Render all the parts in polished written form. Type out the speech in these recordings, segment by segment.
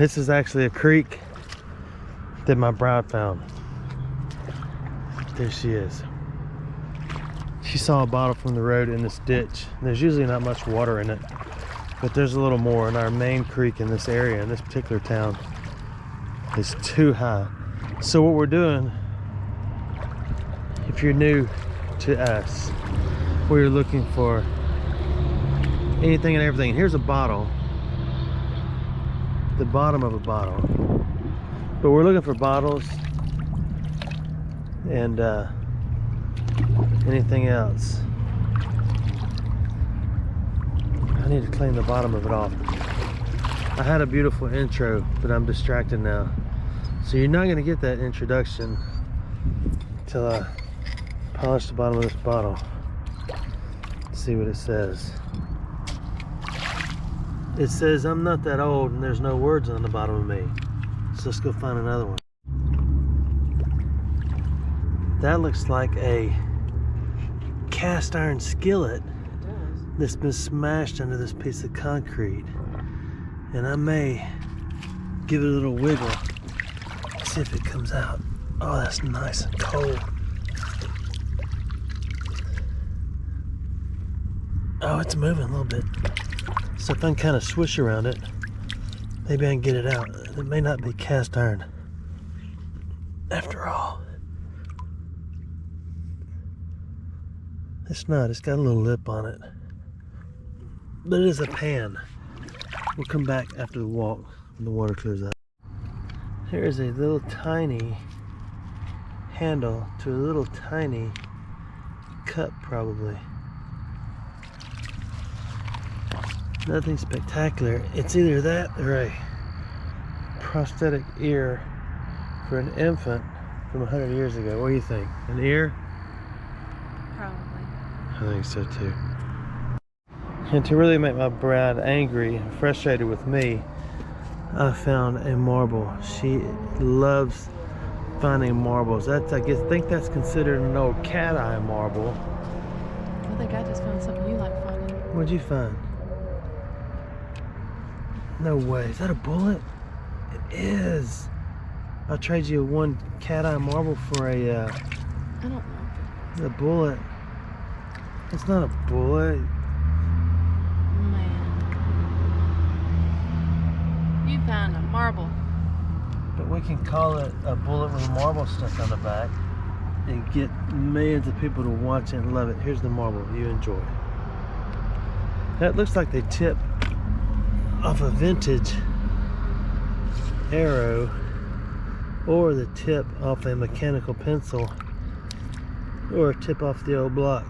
This is actually a creek that my bride found. There she is. She saw a bottle from the road in this ditch. There's usually not much water in it, but there's a little more. And our main creek in this area, in this particular town, is too high. So what we're doing, if you're new to us, we're looking for anything and everything. Here's a bottle, the bottom of a bottle, but we're looking for bottles and anything else. I need to clean the bottom of it off. I had a beautiful intro, but I'm distracted now, so you're not going to get that introduction till I polish the bottom of this bottle. Let's see what it says. It says I'm not that old, and there's no words on the bottom of me. So let's go find another one. That looks like a cast iron skillet that's been smashed under this piece of concrete. And I may give it a little wiggle, see if it comes out. Oh, that's nice and cold. Oh, it's moving a little bit. So if I can kind of swish around it, maybe I can get it out. It may not be cast iron after all. It's not. It's got a little lip on it. But it is a pan. We'll come back after the walk when the water clears up. Here is a little tiny handle to a little tiny cup, probably. Nothing spectacular. It's either that or a prosthetic ear for an infant from 100 years ago. What do you think? An ear? Probably. I think so too. And to really make my bride angry and frustrated with me, I found a marble. She loves finding marbles. That's, I think that's considered an old cat eye marble. I think I just found something you like finding. What'd you find? No way. Is that a bullet? It is. I'll trade you one cat eye marble for a I don't know. a bullet. It's not a bullet. Man. You found a marble. But we can call it a bullet with a marble stuck on the back and get millions of people to watch it and love it. Here's the marble. You enjoy. That looks like they tip off a vintage arrow, or the tip off a mechanical pencil, or a tip off the old block.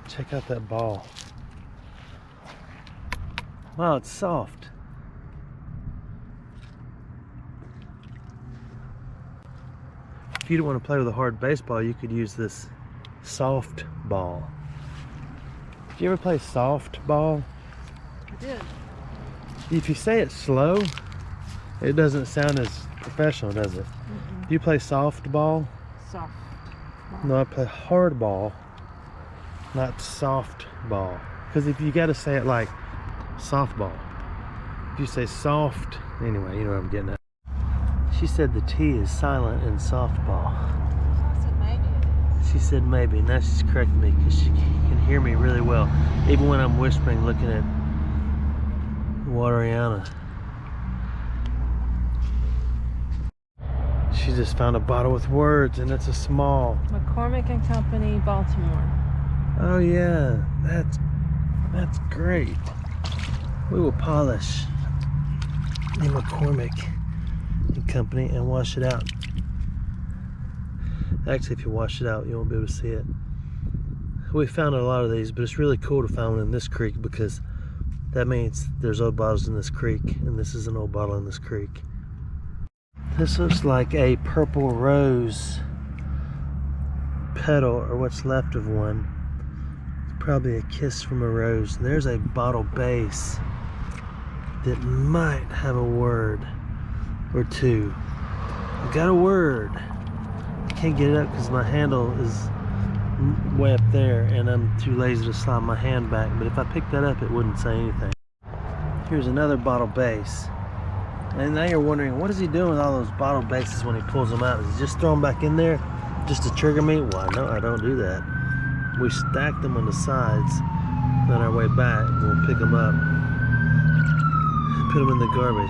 Check out that ball. Wow, it's soft. If you don't want to play with a hard baseball, you could use this soft ball. Did you ever play soft ball? I did. If you say it slow, it doesn't sound as professional, does it? Mm-mm. Do you play soft ball? Soft. No, I play hard ball, not soft ball. Because if you got to say it like softball, if you say soft, anyway, you know what I'm getting at. She said the T is silent in softball. I said maybe it is. She said maybe. Now she's correcting me because she can hear me really well, even when I'm whispering, looking at Wateriana. She just found a bottle with words, and it's a small. McCormick and Company, Baltimore. Oh yeah, that's great. We will polish the McCormick and Company and wash it out. Actually, if you wash it out, you won't be able to see it. We found a lot of these, but it's really cool to find one in this creek because that means there's old bottles in this creek, and this is an old bottle in this creek. This looks like a purple rose petal, or what's left of one. It's probably a kiss from a rose. And there's a bottle base that might have a word or two. I got a word. I can't get it up because my handle is way up there and I'm too lazy to slide my hand back, but if I picked that up it wouldn't say anything. Here's another bottle base. And now you're wondering, what is he doing with all those bottle bases when he pulls them out? Is he just throwing them back in there just to trigger me? Why, no, I don't do that. We stack them on the sides. On our way back, we'll pick them up, put them in the garbage.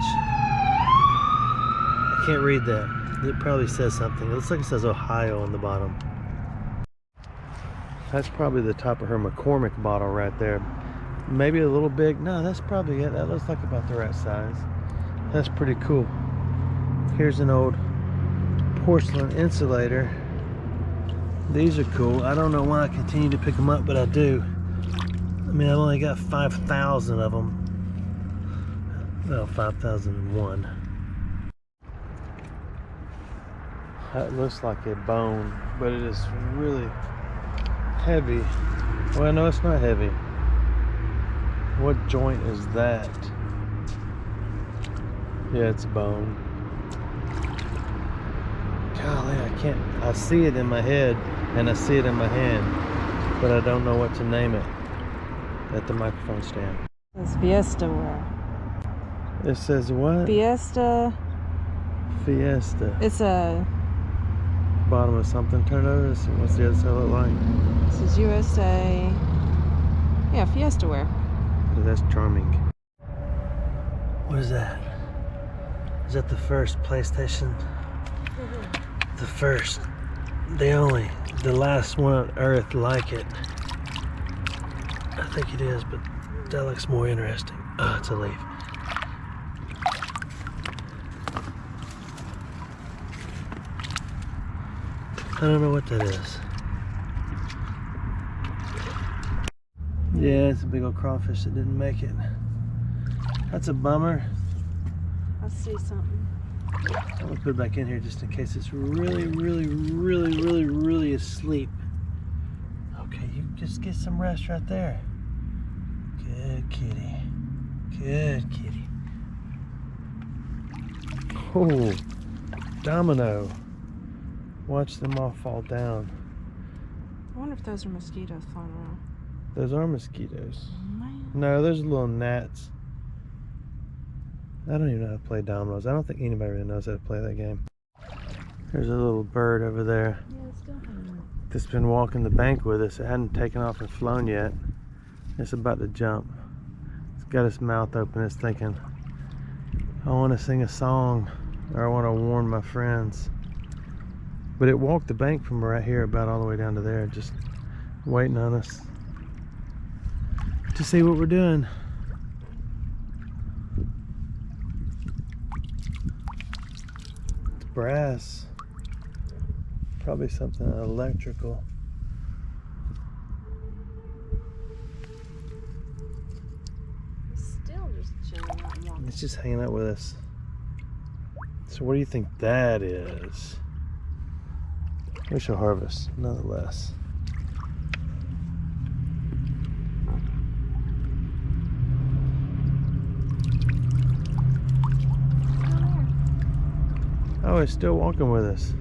I can't read that. It probably says something. It looks like it says Ohio on the bottom. That's probably the top of her McCormick bottle right there. Maybe a little big. No, that's probably it. That looks like about the right size. That's pretty cool. Here's an old porcelain insulator. These are cool. I don't know why I continue to pick them up, but I do. I mean, I've only got 5,000 of them. No, 5,001. That looks like a bone, but it is really heavy. Well, no, it's not heavy. What joint is that? Yeah, it's a bone. Golly, I can't. I see it in my head and I see it in my hand, but I don't know what to name it at the microphone stand. It's Fiesta ware. It says what? Fiesta. Fiesta. It's a. Bottom of something. Turn it over. See what's the other side look like. This is USA. Yeah, Fiesta ware. Oh, that's charming. What is that? Is that the first PlayStation? The first, the only, the last one on Earth like it. I think it is, but that looks more interesting. Oh, it's a leaf. I don't know what that is. Yeah, it's a big old crawfish that didn't make it. That's a bummer. I see something. I'm gonna put it back in here just in case it's really asleep. Okay, you just get some rest right there. Good kitty. Good kitty. Oh, domino. Watch them all fall down. I wonder if those are mosquitoes flying around. Those are mosquitoes. Man. No, those are little gnats. I don't even know how to play dominoes. I don't think anybody really knows how to play that game. There's a little bird over there Yeah, it's still hanging. that's been walking the bank with us. It hadn't taken off and flown yet. It's about to jump. It's got its mouth open. It's thinking, I want to sing a song, or I want to warn my friends. But it walked the bank from right here about all the way down to there, just waiting on us to see what we're doing. It's brass. Probably something electrical. It's still just chilling out and walking. It's just hanging out with us. So what do you think that is? We shall harvest, nonetheless. Oh, it's still walking with us.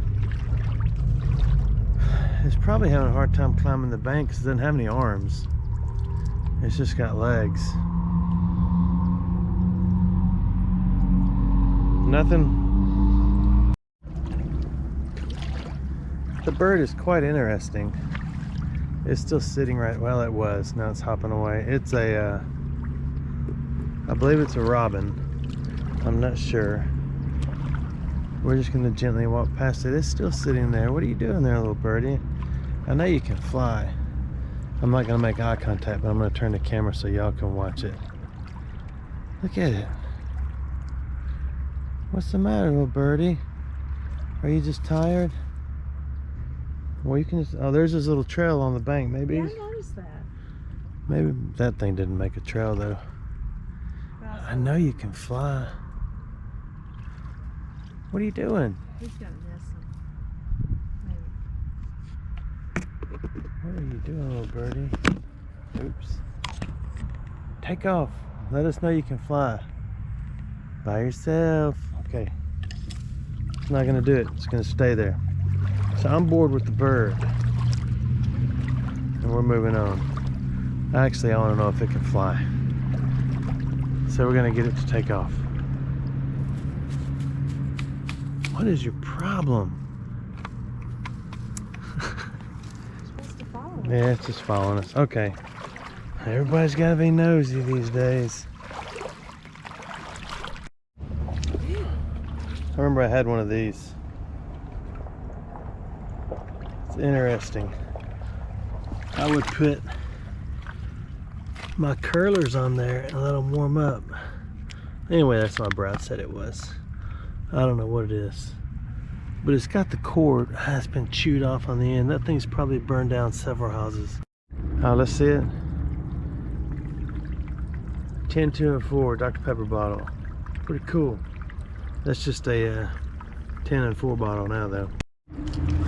It's probably having a hard time climbing the bank because it doesn't have any arms. It's just got legs. Nothing. The bird is quite interesting. It's still sitting right, well it was, now it's hopping away. It's a, I believe it's a robin. I'm not sure. We're just gonna gently walk past it. It's still sitting there. What are you doing there, little birdie? I know you can fly. I'm not gonna make eye contact, but I'm gonna turn the camera so y'all can watch it. Look at it. What's the matter, little birdie? Are you just tired? Well, you can just, oh, there's this little trail on the bank. Maybe, Yeah, I noticed that. maybe that thing didn't make a trail though. I know you can fly. What are you doing? He's got a nest. Maybe. What are you doing, little birdie? Oops. Take off. Let us know you can fly. By yourself. Okay. It's not gonna do it. It's gonna stay there. So I'm bored with the bird. And we're moving on. Actually, I wanna know if it can fly. So we're gonna get it to take off. What is your problem? It's supposed to follow us. Yeah, it's just following us. Okay. Everybody's gotta be nosy these days. I remember I had one of these. It's interesting. I would put my curlers on there and let them warm up. Anyway, that's what my bride said it was. I don't know what it is. But it's got the cord. It's been chewed off on the end. That thing's probably burned down several houses. Let's see it. 10, 2, and 4 Dr. Pepper bottle. Pretty cool. That's just a 10 and 4 bottle now though.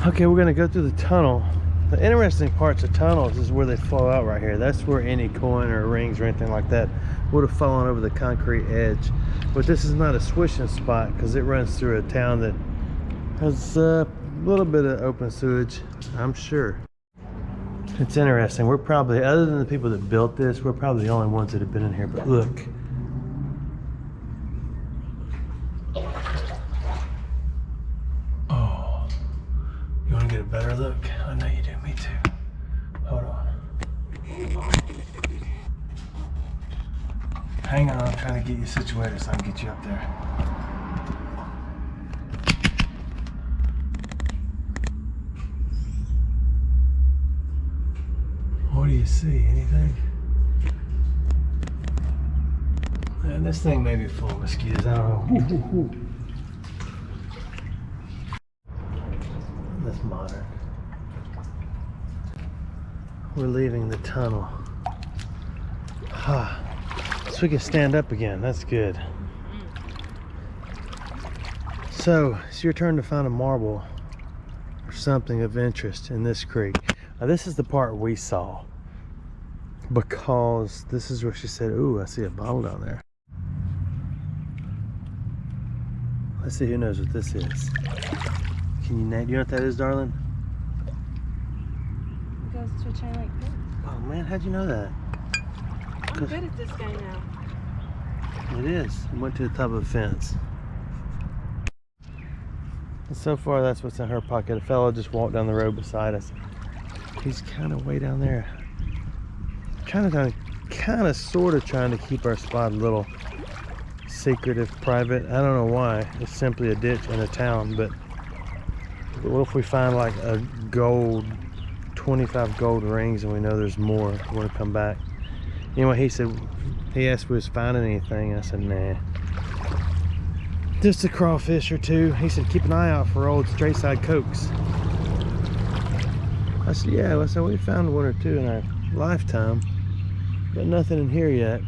Okay, we're gonna go through the tunnel. The interesting parts of tunnels is where they flow out right here. That's where any coin or rings or anything like that would have fallen over the concrete edge. But this is not a swishing spot because it runs through a town that has a little bit of open sewage, I'm sure. It's interesting. We're probably, other than the people that built this, we're probably the only ones that have been in here. But look. Oh, you want to get a better look? I know you do. Me too. Hold on. Hang on. I'm trying to get you situated so I can get you up there. What do you see? Anything? Man, this thing may be full of mosquitoes. I don't know. That's modern. We're leaving the tunnel. So we can stand up again. That's good. So it's your turn to find a marble or something of interest in this creek. Now this is the part we saw, because this is where she said, ooh, I see a bottle down there. Let's see who knows what this is. Can you name, do you know what that is, darling? It goes to a chain link fence. Oh man, how'd you know that? I'm good at this game now. It is. It went to the top of the fence. And so far that's what's in her pocket. A fellow just walked down the road beside us. He's kind of way down there. Kind of sort of trying to keep our spot a little secretive, private. I don't know why. It's simply a ditch in a town, but what if we find like a gold, 25 gold rings and we know there's more? We want to come back. Anyway, he asked if we was finding anything. I said, nah. Just a crawfish or two. He said, keep an eye out for old straight side cokes. I said, yeah, so we found one or two in our lifetime, but nothing in here yet.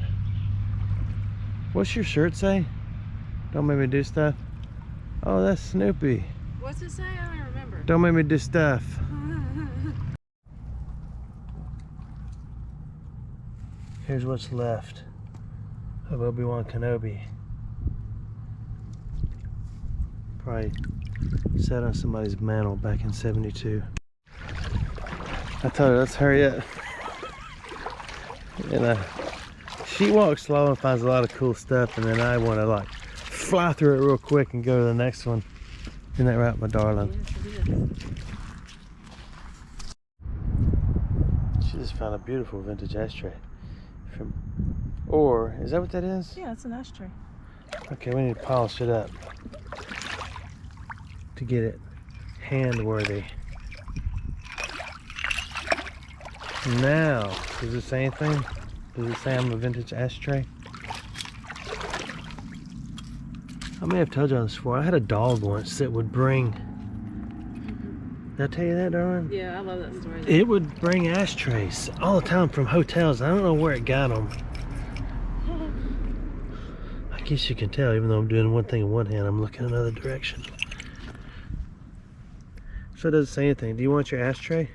What's your shirt say? Don't make me do stuff. Oh, that's Snoopy. What's it say? I don't remember. Don't make me do stuff. Here's what's left of Obi-Wan Kenobi. Probably sat on somebody's mantle back in '72. I told her, let's hurry up. And she walks slow and finds a lot of cool stuff, and then I want to like fly through it real quick and go to the next one. Isn't that right, my darling? Yes, it is. She just found a beautiful vintage ashtray. Or, is that what that is? Yeah, it's an ashtray. Okay, we need to polish it up to get it hand worthy. Now, does it say anything? Does it say I'm a vintage ashtray? I may have told you this before. I had a dog once that would bring. Did I tell you that, darling? Yeah, I love that story. It would bring ashtrays all the time from hotels. I don't know where it got them. I guess you can tell, even though I'm doing one thing in one hand, I'm looking another direction. So it doesn't say anything. Do you want your ashtray?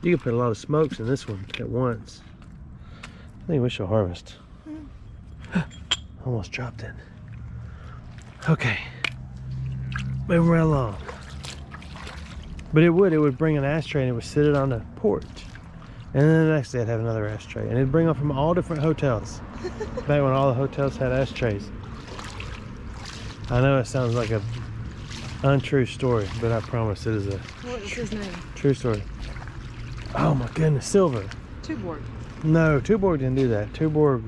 You can put a lot of smokes in this one at once. I think we shall harvest. Almost dropped it. Okay. Moving right along. But it would bring an ashtray and it would sit it on the porch. And then the next day I'd have another ashtray. And it'd bring them from all different hotels. Back when all the hotels had ashtrays. I know it sounds like a Untrue story, but I promise it is a What is his name? true story. Oh my goodness, Silver. Tuborg. No, Tuborg didn't do that. Tuborg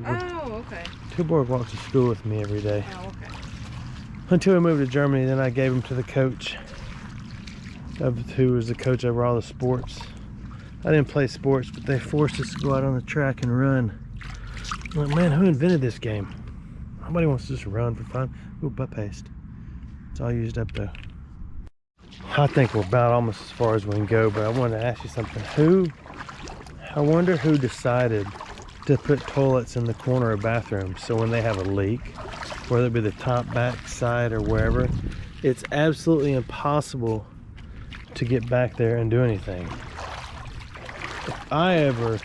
Okay. Tuborg walks to school with me every day. Oh, okay. Until we moved to Germany, then I gave him to the coach who was the coach over all the sports. I didn't play sports, but they forced us to go out on the track and run. I'm like, man, who invented this game? Nobody wants to just run for fun. Ooh, butt paste. It's all used up though. I think we're about almost as far as we can go, but I wanted to ask you something. I wonder who decided to put toilets in the corner of bathrooms so when they have a leak, whether it be the top, back, side, or wherever, it's absolutely impossible to get back there and do anything. If I ever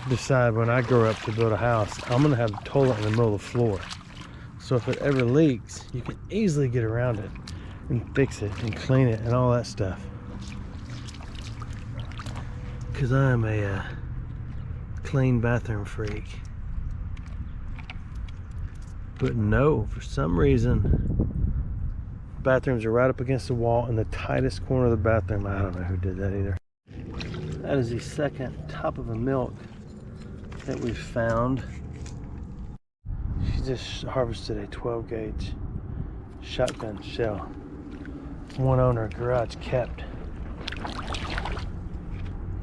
decide when I grow up to build a house, I'm gonna have a toilet in the middle of the floor. So if it ever leaks, you can easily get around it and fix it and clean it and all that stuff. Because I'm a clean bathroom freak. But no, for some reason, bathrooms are right up against the wall in the tightest corner of the bathroom. I don't know who did that either. That is the second top of a milk that we found. She just harvested a 12 gauge shotgun shell. One owner, garage kept.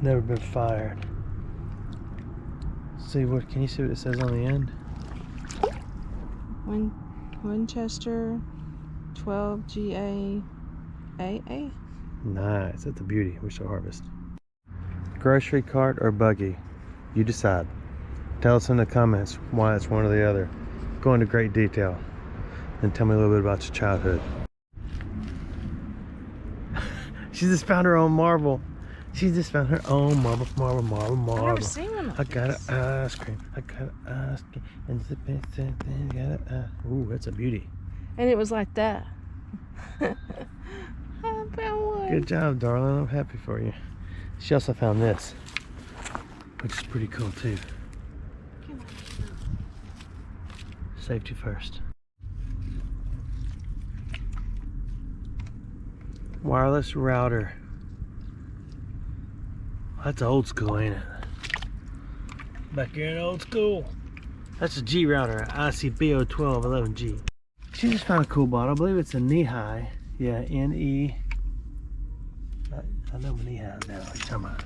Never been fired. See what? Can you see what it says on the end? Winchester 12 GA AA. Nice. That's a beauty. We shall harvest. Grocery cart or buggy? You decide. Tell us in the comments why it's one or the other. Go into great detail. And tell me a little bit about your childhood. She just found her own marble. She just found her own marble. I've never seen one like I got this. an ice cream. I got an ice cream. And the best thing, got an ice. Ooh, that's a beauty. And it was like that. I found one. Good job, darling. I'm happy for you. She also found this, which is pretty cool too. Safety first. Wireless router. That's old school, ain't it? Back here in old school. That's a G router, ICBO1211G. She just found a cool bottle. I believe it's a knee-high. Yeah, N-E. I know my knee-high now. What are you talking about?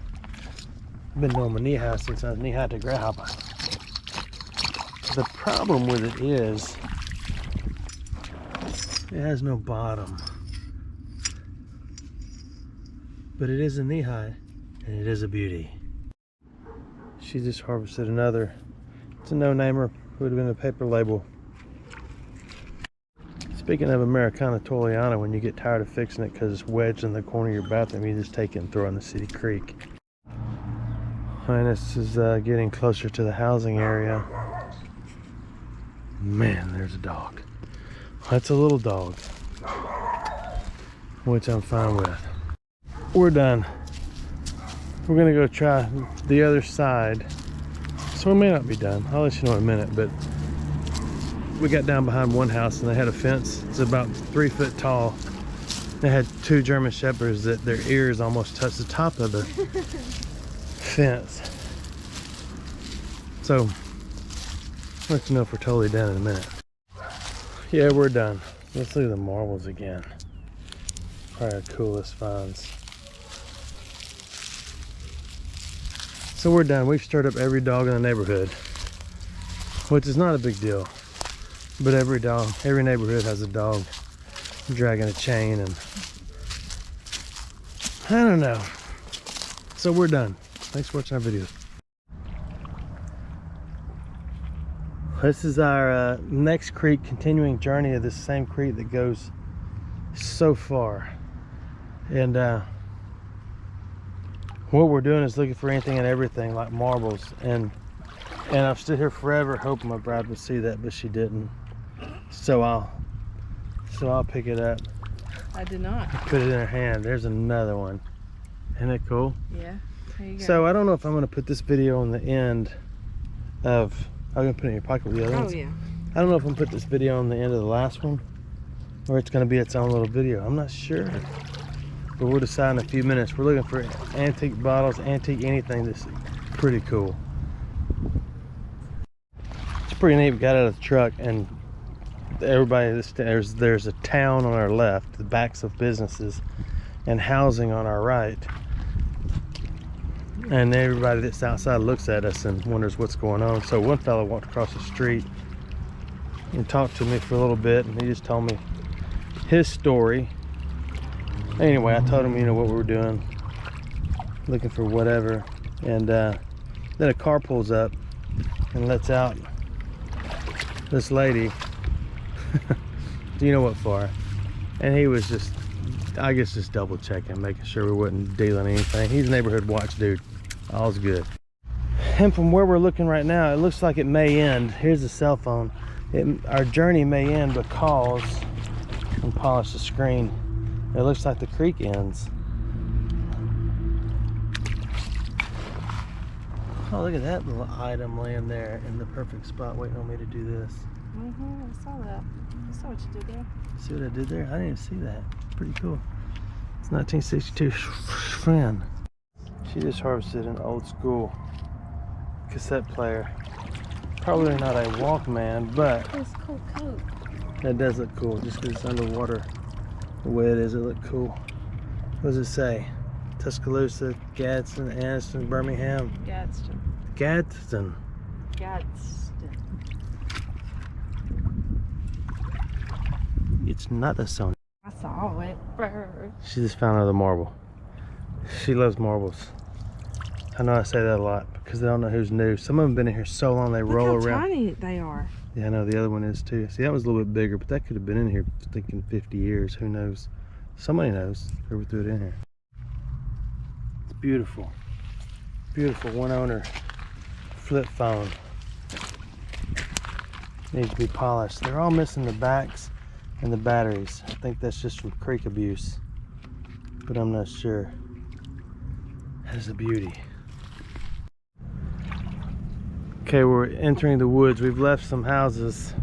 I've been knowing my knee-high since I was knee-high to grasshopper. The problem with it is it has no bottom. But it is a knee-high, and it is a beauty. She just harvested another. It's a no-namer. Would have been a paper label. Speaking of Americana Toliana, when you get tired of fixing it because it's wedged in the corner of your bathroom, you just take it and throw it in the city creek. And this is getting closer to the housing area. Man, there's a dog. That's a little dog, which I'm fine with. We're done. We're gonna go try the other side. So we may not be done. I'll let you know in a minute, but we got down behind one house and they had a fence. It's about 3 foot tall. They had 2 German Shepherds that their ears almost touched the top of the fence. So, I'll let you know if we're totally done in a minute. Yeah, we're done. Let's look at the marbles again. Probably the coolest finds. So we're done. We've stirred up every dog in the neighborhood, which is not a big deal. But every neighborhood has a dog dragging a chain, and I don't know. So we're done. Thanks for watching our video. This is our next creek, continuing journey of this same creek that goes so far. And what we're doing is looking for anything and everything like marbles. And I've stood here forever hoping my bride would see that, but she didn't. So I'll pick it up. I did not. Put it in her hand. There's another one. Isn't that cool? Yeah. There you go. So I don't know if I'm going to put this video on the end of. I'm going to put it in your pocket with the other ones. Oh yeah. I don't know if I'm going to put this video on the end of the last one, or it's going to be its own little video. I'm not sure, but we'll decide in a few minutes. We're looking for antique bottles, antique anything that's pretty cool. It's pretty neat. We got out of the truck and everybody, there's a town on our left, the backs of businesses, and housing on our right. And everybody that's outside looks at us and wonders what's going on. So one fellow walked across the street and talked to me for a little bit, and he just told me his story. Anyway, I told him, you know, what we were doing, looking for whatever, and then a car pulls up and lets out this lady. Do you know what for? And he was just, I guess, just double checking, making sure we wasn't dealing anything. He's a neighborhood watch dude. All's good. And from where we're looking right now, it looks like it may end. Here's the cell phone. Our journey may end because, and polish the screen, it looks like the creek ends. Oh, look at that little item laying there in the perfect spot waiting on me to do this. I saw that. I saw what you did there. See what I did there? I didn't even see that. Pretty cool. It's 1962 friend. She just harvested an old school cassette player. Probably not a Walkman, but It's cool coat. that does look cool. Just because it's underwater, the way it is, it looked cool. What does it say? Tuscaloosa, Gadsden, Anniston, Birmingham. Gadsden. Gadsden. Gadsden. It's not a Sony. I saw it first. She just found another marble. She loves marbles. I know I say that a lot because I don't know who's new. Some of them been in here so long they roll Look how around. tiny they are. Yeah, I know the other one is too. See, that was a little bit bigger, but that could have been in here thinking 50 years. Who knows? Somebody knows whoever threw it in here. It's beautiful. Beautiful one owner flip phone. Needs to be polished. They're all missing the backs and the batteries. I think that's just from creek abuse, but I'm not sure. That is a beauty. Okay, we're entering the woods. We've left some houses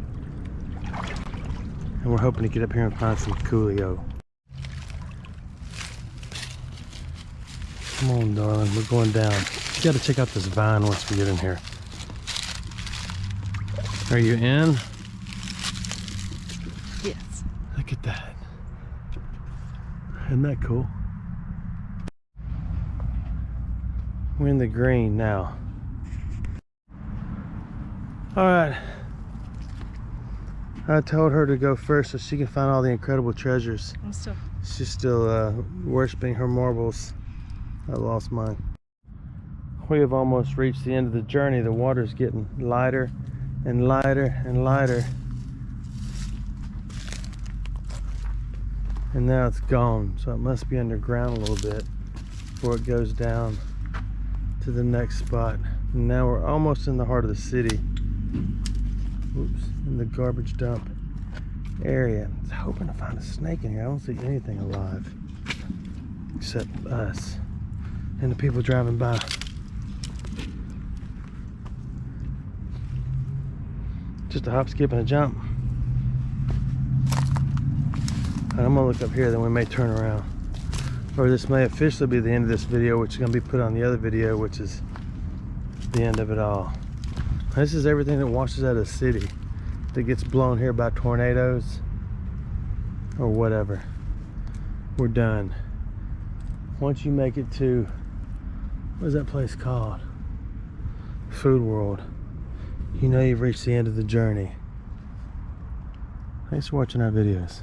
and we're hoping to get up here and find some coolio. Come on, darling, we're going down. You gotta check out this vine once we get in here. Are you in? Yes. Look at that. Isn't that cool? We're in the green now. All right. I told her to go first so she can find all the incredible treasures. She's still worshiping her marbles. I lost mine. We have almost reached the end of the journey. The water's getting lighter and lighter and lighter. And now it's gone, so it must be underground a little bit before it goes down to the next spot. And now we're almost in the heart of the city. Oops, in the garbage dump area. I was hoping to find a snake in here. I don't see anything alive except us and the people driving by. Just a hop, skip, and a jump. All right, I'm gonna look up here, then we may turn around. Or this may officially be the end of this video, which is gonna be put on the other video, which is the end of it all. This is everything that washes out of the city that gets blown here by tornadoes or whatever. We're done. Once you make it to, what is that place called? Food World. You know you've reached the end of the journey. Thanks for watching our videos.